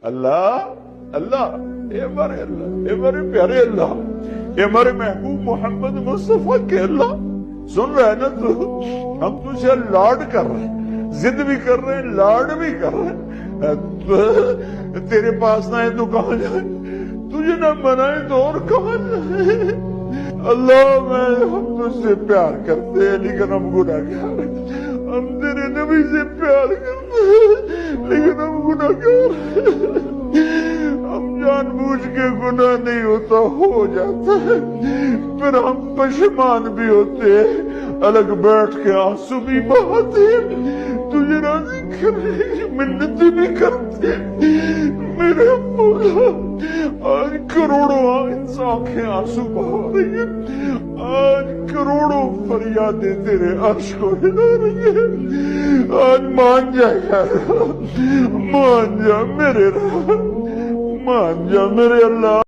اللہ اللہ اے ہمارے اللہ، اے ہمارے پیارے اللہ، اے ہمارے محبوب محمد مصطفیٰ کے اللہ، سن رہے نا تو؟ ہم تجھے لاڈ کر رہے ہیں، ضد بھی کر رہے ہیں، لاڈ بھی کر رہے ہیں۔ تیرے پاس نہ ہے تو کہاں جائیں، تجھے نہ منائے تو اور کہاں جائیں۔ اللہ ہم تجھ سے پیار کرتے ہیں لیکن ہم گناہگار ہیں، ہم تیرے نبی سے پیار کرتے ہیں لیکن ہم گناہگار ہیں، ہم جان بوجھ کے گناہ نہیں ہوتا ہو جاتا ہے، پھر ہم پشیمان بھی ہوتے ہیں، الگ بیٹھ کے آنسو بھی بہاتے ہیں، تجھے راضی کرنے کی منتیں بھی کرتے ہیں۔ میرے مولا آج کروڑوں آنکھیں آنسو بہا رہی ہیں، آج کروڑوں فریادیں تیرے عرش کو ہلا رہی ہیں، آج مان جا یار، مان جا میرے رب، مان جا میرے اللہ۔